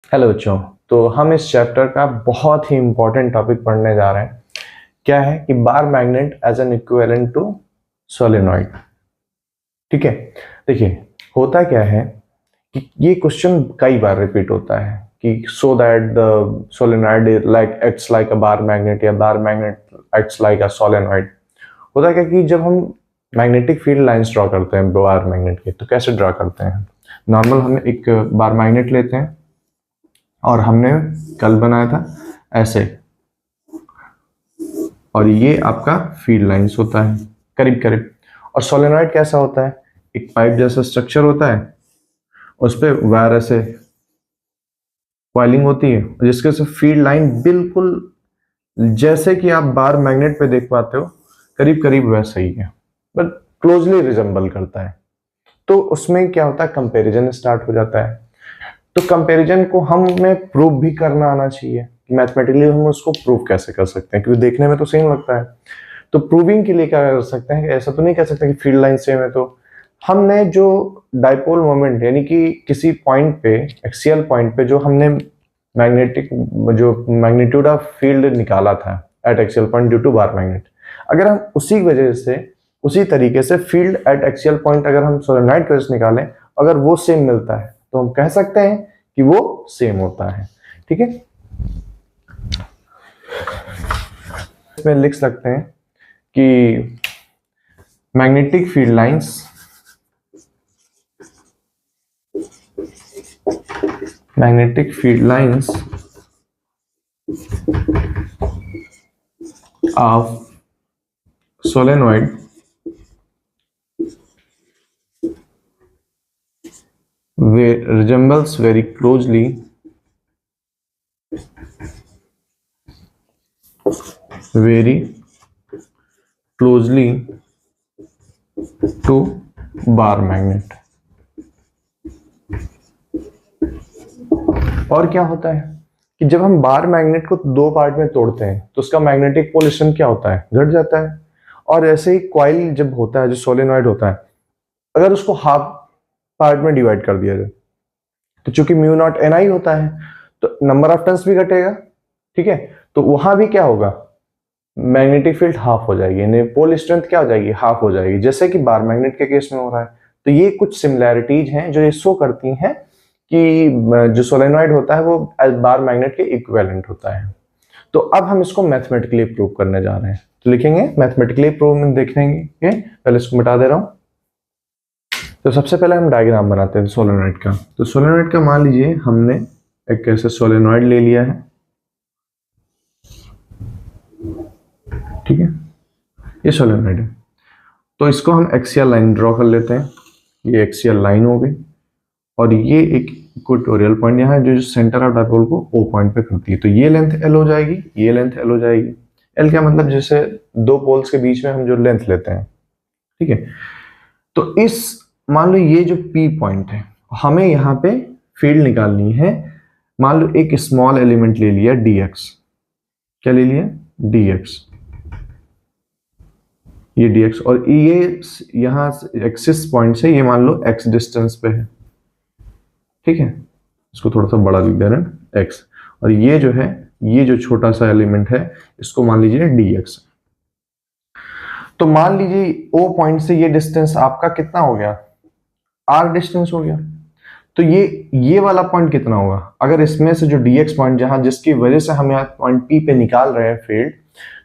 Hello बच्चों। तो हम इस चैप्टर का बहुत ही इंपॉर्टेंट टॉपिक पढ़ने जा रहे हैं। क्या है कि bar magnet as an equivalent to solenoid. ठीक है, देखिए होता क्या है कि ये क्वेश्चन कई बार रिपीट होता है कि so that the solenoid like acts like a bar magnet या bar magnet acts like a solenoid. होता क्या कि जब हम मैग्नेटिक फील्ड लाइंस ड्रॉ करते हैं बार मैग्नेट के, तो कैसे ड्रॉ करते हैं? नॉर्मल हम एक बार मैग्नेट लेते हैं और हमने कल बनाया था ऐसे, और ये आपका फील्ड लाइंस होता है करीब करीब। और सोलेनॉइड कैसा होता है? एक पाइप जैसा स्ट्रक्चर होता है, उस पर वायर ऐसे कॉइलिंग होती है, जिसके से फील्ड लाइन बिल्कुल जैसे कि आप बार मैग्नेट पे देख पाते हो करीब करीब वैसा ही है, बट क्लोजली रिजेंबल करता है। तो उसमें क्या होता है, कंपैरिजन स्टार्ट हो जाता है। तो कंपैरिजन को हमें प्रूव भी करना आना चाहिए। मैथमेटिकली हम उसको प्रूव कैसे कर सकते हैं, क्योंकि देखने में तो सेम लगता है। तो प्रूविंग के लिए क्या कर सकते हैं कि ऐसा तो नहीं कह सकते कि फील्ड लाइन सेम है, तो हमने जो डाइपोल मोमेंट यानी कि किसी पॉइंट पे, एक्सियल पॉइंट पे जो हमने मैग्नेटिक जो मैग्नीट्यूड ऑफ फील्ड निकाला था at axial point due to bar magnet, अगर हम उसी वजह से उसी तरीके से फील्ड एट एक्सियल पॉइंट अगर हम सोलेनॉइड की वजह से निकालें, अगर वो सेम मिलता है तो हम कह सकते हैं कि वो सेम होता है। ठीक है, इसमें लिख सकते हैं कि magnetic field lines magnetic field lines of solenoid resembles very closely to bar magnet। और क्या होता है कि जब हम बार मैग्नेट को दो पार्ट में तोड़ते हैं तो उसका मैग्नेटिक पोल क्या होता है, घट जाता है। और ऐसे ही कॉइल जब होता है, जो सोलेनॉइड होता है, अगर उसको हाफ पार्ट में डिवाइड कर दिया जाए तो चूंकि म्यू नॉट एन आई होता है, तो नंबर ऑफ टर्न्स भी घटेगा। ठीक है, तो वहां भी क्या होगा, मैग्नेटिक फील्ड हाफ हो जाएगी, यानी पोल स्ट्रेंथ क्या हो जाएगी, हाफ हो जाएगी, जैसे कि बार मैग्नेट के केस में हो रहा है। तो ये कुछ सिमिलैरिटीज हैं जो ये शो करती हैं कि जो सोलेनॉइड होता है वो बार मैग्नेट के इक्विवेलेंट होता है। तो अब हम इसको मैथमेटिकली प्रूव करने जा रहे हैं, तो लिखेंगे मैथमेटिकली प्रूव में देखेंगे। पहले इसको मिटा दे रहा हूं। तो सबसे पहले हम डायग्राम बनाते हैं सोलेनॉइड का। तो सोलेनॉइड का मान लीजिए हमने एक ऐसे सोलेनॉइड ले लिया है, ठीक है, ये सोलेनॉइड है। तो इसको हम एक्सियल लाइन ड्रॉ कर लेते हैं। ये एक्सियल लाइन हो गई, और ये एक इक्वेटोरियल पॉइंट यहाँ है जो सेंटर ऑफ डाइपोल को ओ पॉइंट पे करती है। तो ये लेंथ एल हो जाएगी, ये लेंथ एल हो जाएगी। एल क्या मतलब, जैसे दो पोल्स के बीच में हम जो लेंथ लेते हैं। ठीक है, तो इस मान लो ये जो पी पॉइंट है, हमें यहाँ पे फील्ड निकालनी है। मान लो एक स्मॉल एलिमेंट ले लिया dx, क्या ले लिया, dx, ये dx, और ये यहाँ एक्सिस पॉइंट से ये मान लो x डिस्टेंस पे है। ठीक है, इसको थोड़ा सा बड़ा लिख दे रहे हैं x, और ये जो है, ये जो छोटा सा एलिमेंट है, इसको मान लीजिए dx। तो मान लीजिए o पॉइंट से ये डिस्टेंस आपका कितना हो गया, r डिस्टेंस हो गया। तो ये वाला पॉइंट कितना होगा, अगर इसमें से जो dx पॉइंट, जहां जिसकी वजह से हम यहाँ पॉइंट P पे निकाल रहे हैं फील्ड,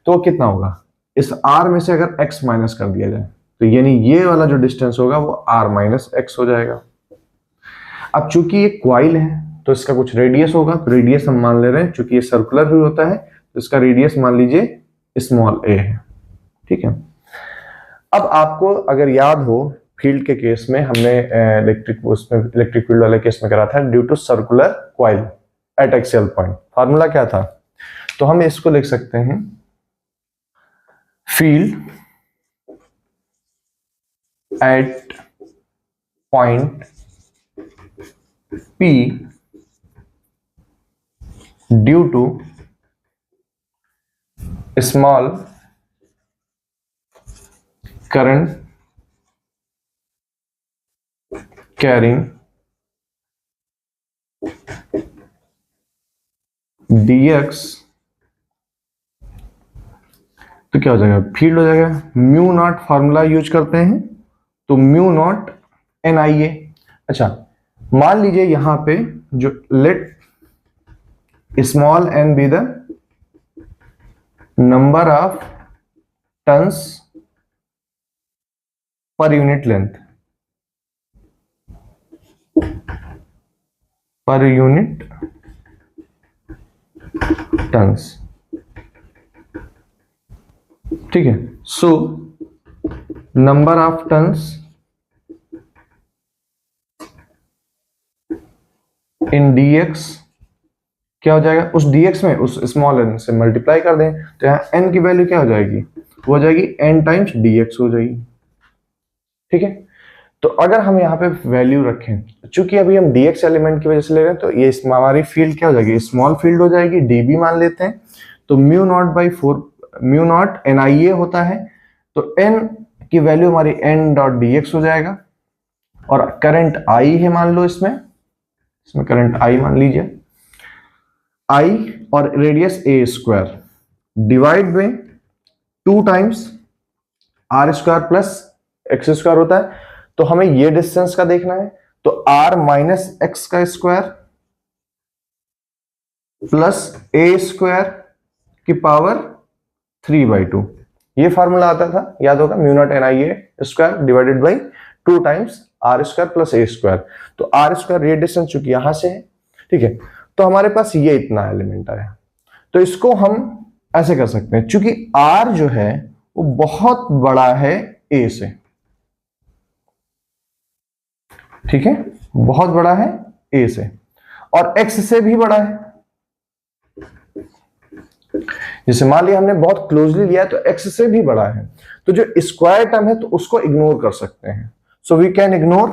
तो वो कितना होगा, इस r में से अगर x माइनस कर दिया जाए, तो यानी ये वाला जो डिस्टेंस होगा वो r माइनस एक्स हो जाएगा। अब चूंकि ये क्वाइल है तो इसका कुछ रेडियस होगा, तो रेडियस हम मान ले रहे हैं, चूंकि ये सर्कुलर भी होता है तो इसका रेडियस मान लीजिए स्मॉल a है। ठीक है, अब आपको अगर याद हो, फील्ड के केस में हमने इलेक्ट्रिक फील्ड वाले केस में करा था, due to circular coil at axial point, formula क्या था, तो हम इसको लिख सकते हैं field at point P due to small current carrying dx, तो क्या हो जाएगा, फील्ड हो जाएगा। म्यू नॉट फार्मूला यूज करते हैं, तो mu naught n I a. अच्छा, मान लीजिए यहां पे जो let small n be the number of turns per unit length, per unit turns, ठीक है। So number of turns in dx क्या हो जाएगा, उस dx में उस स्मॉल n से मल्टीप्लाई कर दें, तो यहाँ n की वैल्यू क्या हो जाएगी, वो हो जाएगी n टाइम्स dx हो जाएगी, ठीक है। तो अगर हम यहाँ पे वैल्यू रखें, चूंकि अभी हम dx एलिमेंट की वजह से ले रहे हैं, तो ये हमारी फील्ड क्या हो जाएगी, स्मॉल फील्ड हो जाएगी, db मान लेते हैं। तो mu not by 4, mu naught NIA होता है, तो n की वैल्यू हमारी n डॉट dx हो जाएगा, और करंट I है मान लो, इसमें करंट I मान लीजिए, I और रेडियस a स्क्वायर डिवाइड में 2 times r square plus x square होता है। तो हमें ये डिस्टेंस का देखना है, तो r माइनस एक्स का स्क्वायर प्लस a स्क्वायर की पावर 3/2, ये फॉर्मूला आता था, याद होगा, mu naught NIA square divided by 2 times r square plus a square. तो r स्क्वायर ये डिस्टेंस चूंकि यहां से है, ठीक है, तो हमारे पास ये इतना एलिमेंट आया। तो इसको हम ऐसे कर सकते हैं, चूंकि r जो है वो बहुत बड़ा है a से, ठीक है, बहुत बड़ा है a से, और x से भी बड़ा है। जैसे मान लिया हमने बहुत क्लोजली लिया है, तो x से भी बड़ा है, तो जो स्क्वायर टर्म है तो उसको इग्नोर कर सकते हैं। So we can ignore,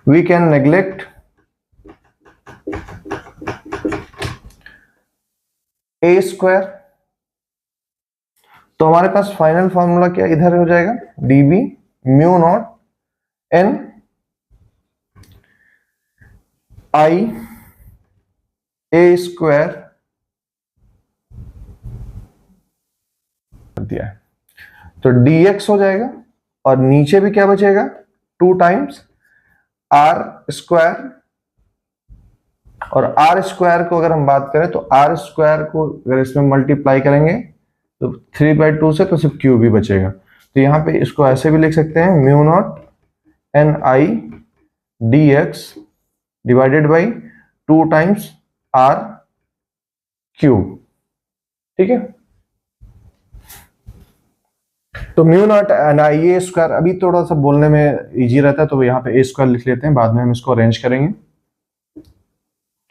we can neglect a square. तो हमारे पास फाइनल फॉर्मूला क्या इधर हो जाएगा, db mu naught n I a square दिया है, तो dx हो जाएगा, और नीचे भी क्या बचेगा, 2 टाइम्स r स्क्वायर, और r स्क्वायर को अगर हम बात करें, तो r स्क्वायर को अगर इसमें मल्टीप्लाई करेंगे तो 3/2 से, तो सिर्फ क्यूब ही बचेगा। तो यहाँ पे इसको ऐसे भी लिख सकते हैं, mu naught NI dx divided by 2 times r cube, ठीक है। तो म्यू नॉट NIA स्क्वायर, अभी थोड़ा सा बोलने में इजी रहता है, तो यहाँ पे a स्क्वायर लिख लेते हैं, बाद में हम इसको अरेंज करेंगे,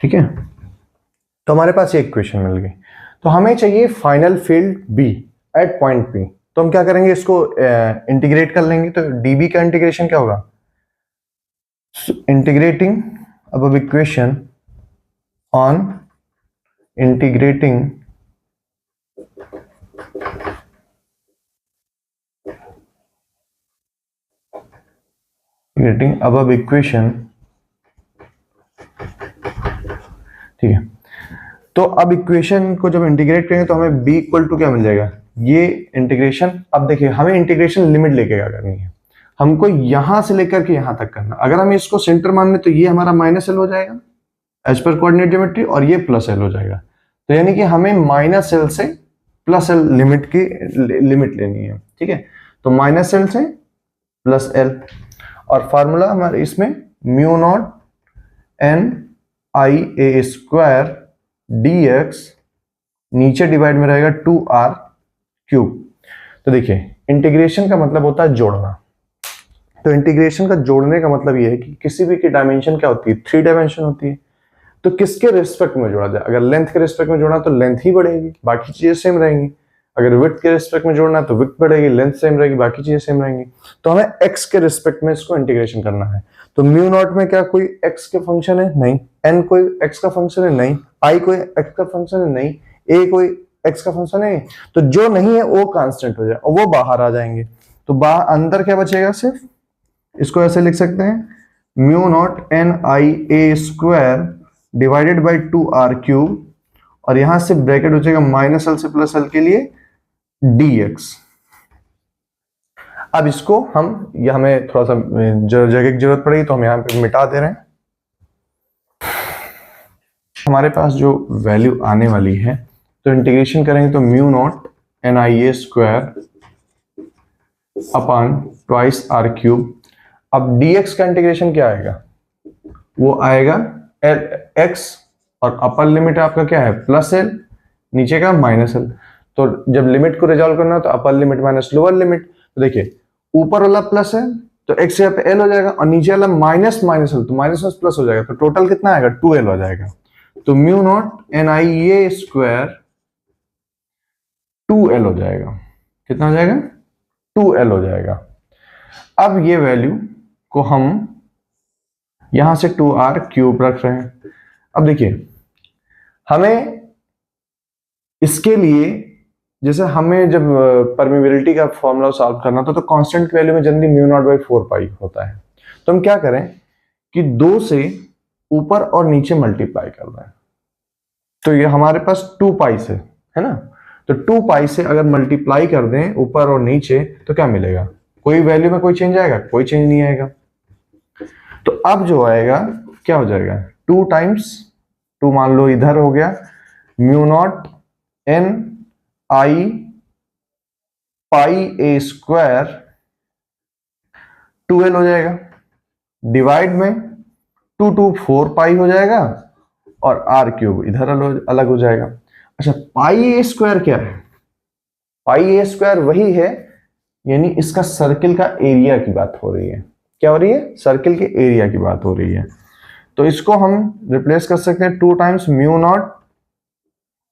ठीक है। तो हमारे पास ये इक्वेशन मिल गई। तो हमें चाहिए final field B at point P। तो हम क्या करेंगे, इसको इंटीग्रेट कर लेंगे। तो dB का इंटीग्रेशन क्या होगा, इंटीग्रेटिंग अब इक्वेशन ऑन इंटीग्रेटिंग अब इक्वेशन, ठीक है। तो अब इक्वेशन को जब इंटीग्रेट करेंगे तो हमें b इक्वल टू क्या मिल जाएगा, ये इंटीग्रेशन। अब देखिए हमें इंटीग्रेशन लिमिट लेके क्या करनी है, हमको यहां से लेकर के यहां तक करना। अगर हम इसको सेंटर मान लें तो ये हमारा -l हो जाएगा एज पर कोऑर्डिनेट ज्योमेट्री, और ये +l हो जाएगा। तो यानी कि हमें -l से +l लिमिट की लिमिट लेनी है, ठीक है। तो -l से +l, और फार्मूला हमारे इसमें mu naught NIA square dx, नीचे डिवाइड में रहेगा 2r क्यूब। तो देखिए इंटीग्रेशन का मतलब होता है जोड़ना। तो इंटीग्रेशन का जोड़ने का मतलब ये है कि किसी भी की डायमेंशन क्या होती है, 3 डायमेंशन होती है। तो किसके रिस्पेक्ट में जोड़ा जाए, अगर लेंथ के रिस्पेक्ट में जोड़ना तो लेंथ ही बढ़ेगी, बाकी चीजें सेम रहेंगी। अगर विड्थ के रिस्पेक्ट में जोड़ना तो विड्थ बढ़ेगी, लेंथ सेम रहेगी, बाकी चीजें सेम रहेंगी। तो हमें x के रिस्पेक्ट में इसको इंटीग्रेशन करना है। तो म्यू नॉट में क्या कोई x के फंक्शन है, नहीं। n कोई x का फंक्शन है, नहीं। I कोई x का फंक्शन है, नहीं। a कोई x का फंक्शन है। तो जो नहीं है वो कांस्टेंट हो जाए और वो बाहर आ जाएंगे। तो बाहर अंदर क्या बचेगा, सिर्फ इसको ऐसे लिख सकते हैं, mu naught NIA square divided by 2r³ और यहां से ब्रैकेट हो जाएगा -l से +l के लिए dx। अब इसको हमें थोड़ा सा जगह की जरूरत पड़ेगी तो हम यहाँ पे मिटा दे रहे हैं। हमारे पास जो वैल्यू आने वाली है तो इंटीग्रेशन करेंगे तो μ0 NIA² अपॉन 2r³। अब dx का इंटीग्रेशन क्या आएगा, वो आएगा x और अपर लिमिट आपका क्या है +l, नीचे का -l। तो जब लिमिट को रिजॉल्व करना है तो upper limit minus lower limit, तो देखिए ऊपर वाला प्लस है तो x यहाँ पे l हो जाएगा और नीचे वाला -l तो माइनस प्लस हो जाएगा, तो टोटल कितना आएगा 2l हो जाएगा। तो μ0 NIA² 2l हो जाएगा। कितना हो जाएगा 2l हो जाएगा। अब ये वैल्यू को हम यहां से 2r³ रख रहे हैं। अब देखिए हमें इसके लिए जैसे हमें जब परमिबिलिटी का फॉर्मूला सॉल्व करना था तो कांस्टेंट वैल्यू में जनरली μ0/4 होता है। तो हम क्या करें कि 2 से ऊपर और नीचे मल्टीप्लाई कर रहे हैं, तो ये हमारे पास 2π से है ना, तो 2π से अगर मल्टीप्लाई कर दें ऊपर और नीचे तो क्या मिलेगा, कोई वैल्यू में कोई चेंज आएगा, कोई चेंज नहीं आएगा। तो अब जो आएगा क्या हो जाएगा 2 टाइम्स 2 मान लो इधर हो गया μ0 NIπA² 2l हो जाएगा, डिवाइड में 2 4π हो जाएगा और r³ इधर अलग हो जाएगा। अच्छा πA² क्या है, πA² वही है, यानी इसका सर्किल का एरिया की बात हो रही है। क्या हो रही है, सर्किल के एरिया की बात हो रही है। तो इसको हम रिप्लेस कर सकते हैं 2 times μ0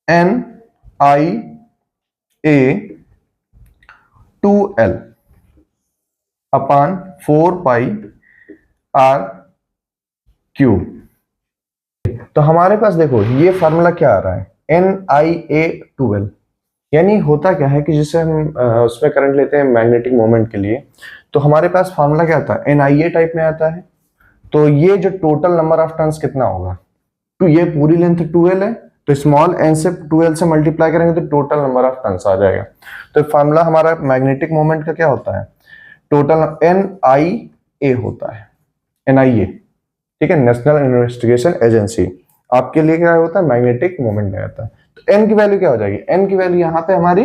NIA 2l upon 4π r³। तो हमारे पास देखो ये फार्मूला क्या आ रहा है NIA 2l, यानी होता क्या है कि जिसे हम उसमें करंट लेते हैं मैग्नेटिक मोमेंट के लिए, तो हमारे पास फार्मूला क्या आता है NIA टाइप में आता है। तो ये जो टोटल नंबर ऑफ टर्न्स कितना होगा, तो ये पूरी लेंथ 2l है तो स्मॉल n से 2l से मल्टीप्लाई करेंगे तो टोटल नंबर ऑफ टर्न्स आ जाएगा। तो फार्मूला हमारा मैग्नेटिक मोमेंट का क्या होता है, टोटल NIA होता है, NIA ठीक है, नेशनल इन्वेस्टिगेशन एजेंसी। आपके लिए क्या होता है मैग्नेटिक मोमेंट में आता है। तो n की वैल्यू क्या हो जाएगी, n की वैल्यू यहाँ पे हमारी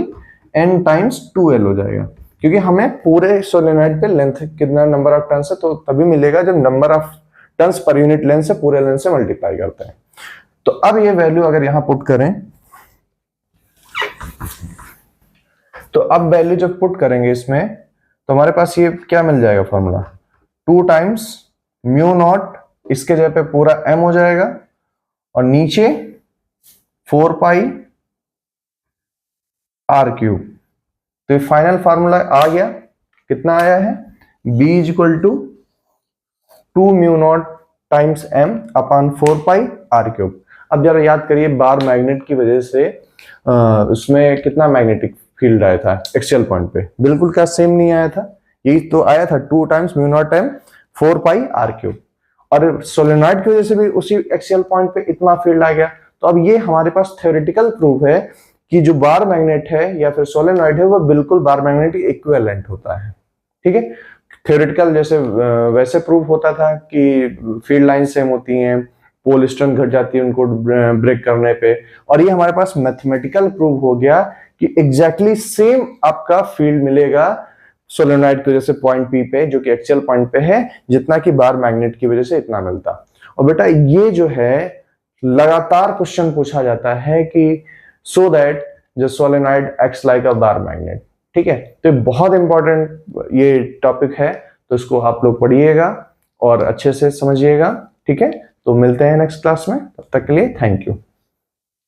n टाइम्स 2l हो जाएगा, क्योंकि हमें पूरे सोलेनॉइड पे लेंथ कितना नंबर ऑफ टर्न्स है तो तभी मिलेगा जब number of turns per unit length से पूरे लेंथ से मल्टीप्लाई करते हैं। तो अब ये वैल्यू अगर यहां पुट करें तो अब वैल्यू जब पुट करेंगे इसमें तो हमारे पास ये क्या मिल जाएगा फॉर्मूला 2 टाइम्स μ0, इसके जगह पे पूरा m हो जाएगा और नीचे 4π r³। तो फाइनल फार्मूला आ गया, कितना आया है B = 2 μ0 times m upon 4π r³। अब जरा याद करिए बार मैग्नेट की वजह से उसमें कितना मैग्नेटिक फील्ड आया था एक्सियल पॉइंट पे, बिल्कुल क्या सेम नहीं आया था, यही तो आया था 2 टाइम्स μ0 m 4π r³। और सोलेनॉइड की वजह से भी उसी एक्सियल पॉइंट पे इतना फील्ड आ गया। तो अब ये हमारे पास थ्योरेटिकल प्रूफ है कि जो बार मैग्नेट है या फिर सोलेनॉइड है वो बिल्कुल बार मैग्नेट इक्विवेलेंट होता है। ठीक है, थ्योरेटिकल जैसे वैसे प्रूफ होता था कि फील्ड लाइन सेम होती हैं, पोल स्ट्रेंथ घट जाती है उनको ब्रेक करने पे, और ये हमारे पास मैथमेटिकल प्रूफ हो गया कि एग्जैक्टली सेम आपका फील्ड मिलेगा सोलेनॉइड की वजह से पॉइंट पी पे जो कि एक्सियल पॉइंट पे है, जितना कि बार मैग्नेट की वजह से इतना मिलता। और बेटा ये जो है लगातार क्वेश्चन पूछा जाता है कि so that the solenoid acts like a bar magnet. ठीक है, तो बहुत इंपॉर्टेंट ये टॉपिक है, तो इसको आप लोग पढ़िएगा और अच्छे से समझिएगा। ठीक है, तो मिलते हैं नेक्स्ट क्लास में, तब तक के लिए थैंक यू।